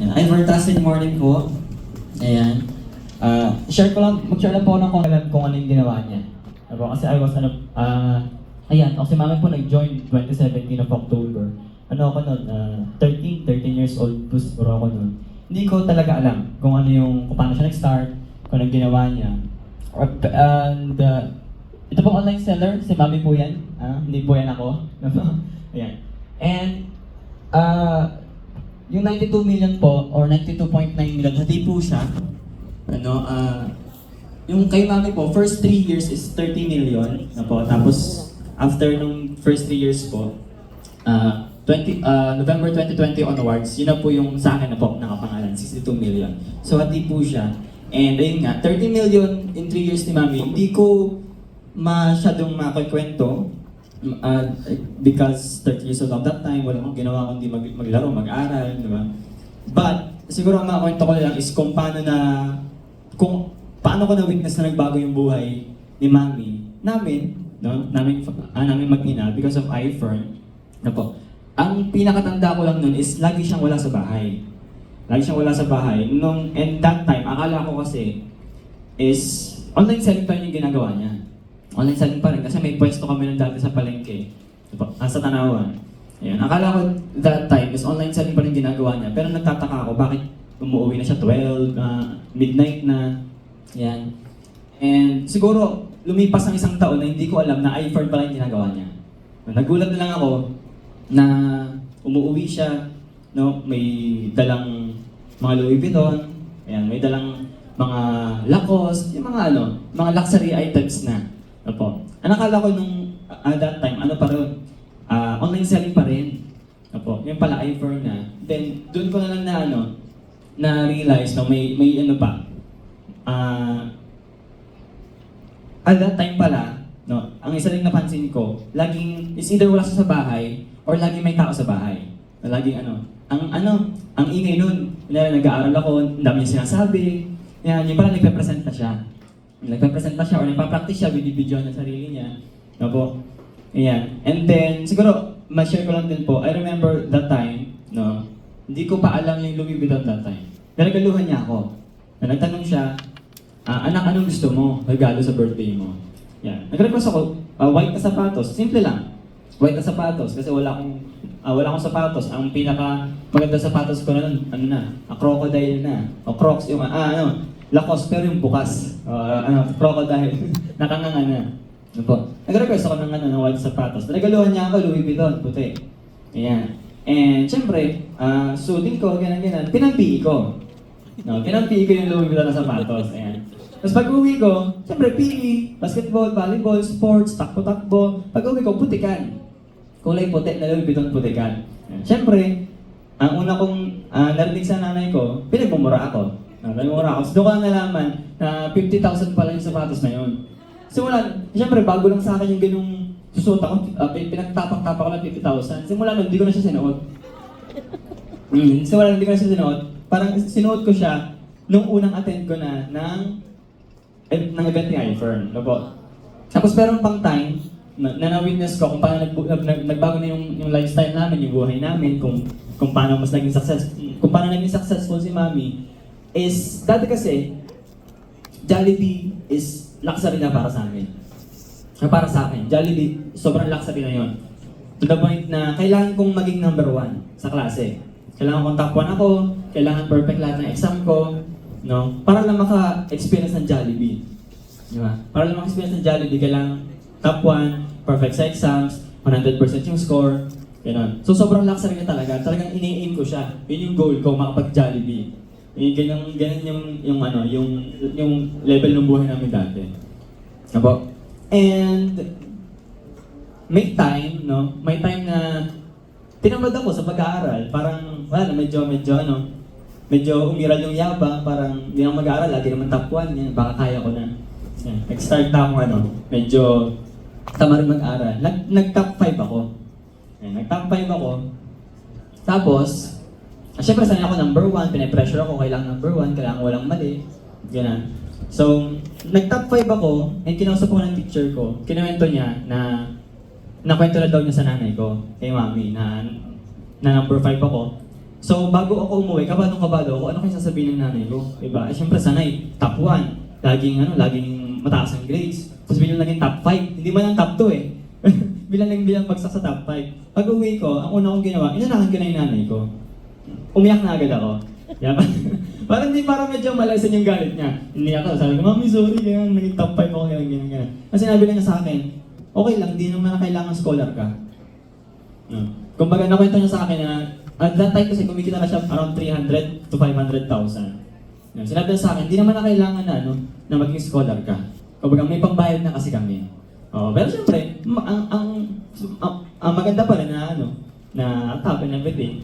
Yan. Ay, fantastic morning po. Ayan. Mag-share lang po ako ng kung alam kung ano yung ginawa niya. Diba? Kasi I was, ayan, kasi mami po nag-join 2017 of October. Ano ako nun, 13 years old po siguro ako nun. Hindi ko talaga alam kung kung paano siya nag-start, kung anong ginawa niya. And, ito pong online seller, si mami po yan. Hindi po yan ako. Ayan. And, yung 92 million po, or 92.9 million, hati po siya. Yung kay mami po, first 3 years is 30 million na po. Tapos, after nung first 3 years po, November 2020 onwards, yun na po yung sa akin na po nakapangalan, 62 million. So, hati po siya. And ayun nga, 30 million in 3 years ni mami, hindi ko masyadong makakwento. Because 30 years old at that time, wala akong ginawa kundi maglaro, mag-aral, di ba? But, siguro ang makakwento ko lang is kung paano ko na-witness na nagbago yung buhay ni mami, namin mag-ina, because of iFern, na po. Ang pinakatanda ko lang nun is lagi siyang wala sa bahay. Lagi siyang wala sa bahay. And that time, akala ko kasi is online selling pa rin yung ginagawa niya. Online selling pa rin kasi may pwesto kami nun dati sa palengke, sa Tanawan. Ayan. Akala ko that time is online selling pa rin ginagawa niya, pero nagtataka ako bakit umuwi na siya 12, midnight na. Ayan. And siguro lumipas ang isang taon na hindi ko alam na iFern pala yung ginagawa niya. Nagulat na lang ako na umuwi siya, may dalang mga Louis Vuitton, ayan, may dalang mga Lacoste, yung mga luxury items na. Opo. Ang akala ko nung that time, pa rin? Online selling pa rin. Opo. Yung pala iFern na. Then, doon ko na lang na-realize na may pa. At that time pala, ang isa rin napansin ko, laging, is either wala siya sa bahay, or laging may tao sa bahay. Laging ang ingay nun. Nag-aaral ako, ang dami niya sinasabi. Yan, yung pala nagpe-present na siya. Nagpe-present na siya or nagpa-practice siya, video ng sarili niya. Po. Ayan. And then, siguro, ma-share ko lang din po, I remember that time, hindi ko pa alam yung Louis Vuitton that time. Nagaluhan niya ako. Nagtanong siya, anak, anong gusto mo? Regalo sa birthday mo. Yan. Nag-request ako, white na sapatos. Simple lang. White na sapatos. Kasi wala akong sapatos. Ang pinaka maganda sapatos ko na nun, crocodile na. O Crocs, yung, Lacoste, pero yung bukas. Crocodile. Nakanganga na. Po. Nag-request ako ng white sapatos. Nagaluhan niya ako, Louis Vuitton, puti. Ayan. And syempre, suiting ko, ganyan. Pinampihi ko. Pinampihi ko yung Louis Vuitton na sapatos. Ayan. Tapos pag-uwi ko, syempre, PE, basketball, volleyball, sports, takbo-takbo. Pag-uwi ko, putikan. Kulay puti na Louis Vuitton putikan. Ayan. Syempre, ang una kong narinig sa nanay ko, pinagmumura ako. Pinagmumura ako. So doon ko na nalaman na 50,000 pala yung sapatos na yun. Siyempre, bago lang sa akin yung ganung susuot ako, pinagtapak-tapak ko ng 50,000. Simula nun, hindi ko na siya sinuot. Simula nun, hindi ko na siya sinuot. Parang sinuot ko siya nung unang attend ko na ng event ni iFern. Tapos meron pang time na na-witness ko kung paano nagbago na yung lifestyle namin, yung buhay namin, kung paano naging successful si Mami. Is, dati kasi, Jollibee is luxury na para sa amin. Para sa akin, Jollibee, sobrang luxury na yon. To the point na kailangan kong maging number 1 sa klase. Kailangan kong top 1 ako, kailangan perfect lahat ng exam ko, para lang maka-experience ng Jollibee. Diba? Para lang maka-experience ng Jollibee, kailangan top 1, perfect sa exams, 100% yung score, gano'n. So sobrang luxury na talaga. Talagang ini-aim ko siya. Yun yung goal ko, makapag-Jollibee. Ganyan yung level ng buhay namin dati. And may time na tinamad ako sa pag-aaral. Parang wala na, medyo umiral yung yabang, parang hindi na mag-aaral, lagi naman top 1, baka kaya ko na. Nag-start na akong medyo tama rin mag-aaral. Nag-top 5 ako. Nag-top 5 ako. Tapos, siyempre sanay ako number 1, pinapressure ako, kailangan number 1, kailangan walang mali. Ganun. So, nag-top 5 ako, and kinausap ko ng teacher ko, kinuwento niya na kwento na daw niya sa nanay ko, kay Mami, na number 5 ako. So, bago ako umuwi, kabado ako, ano kayo sasabihin ng nanay ko? Diba? Eh, syempre, sanay, top 1. Laging mataas ang grades. Tapos bilang naging top 5. Hindi man lang top 2 eh. bilang bagsak sa top 5. Pag uwi ko, ang una kong ginawa, inanakan ko na yung nanay ko. Umiyak na agad ako. Yeah, parang medyo malasan yung galit niya. Hindi ako, sabi ko, Mami, sorry, ganyan, naging top 5 ako, ganyan. Kasi sinabi lang niya sa akin, okay lang, di naman na kailangan scholar ka. No. Kumbaga, nakwento niya sa akin na, at that time kasi kumikita na siya around 300 to 500,000. No. Sinabi niya sa akin, di naman na kailangan na maging scholar ka. Kumbaga, may pambayad na kasi kami. Pero syempre, ang maganda pa rin na top and everything.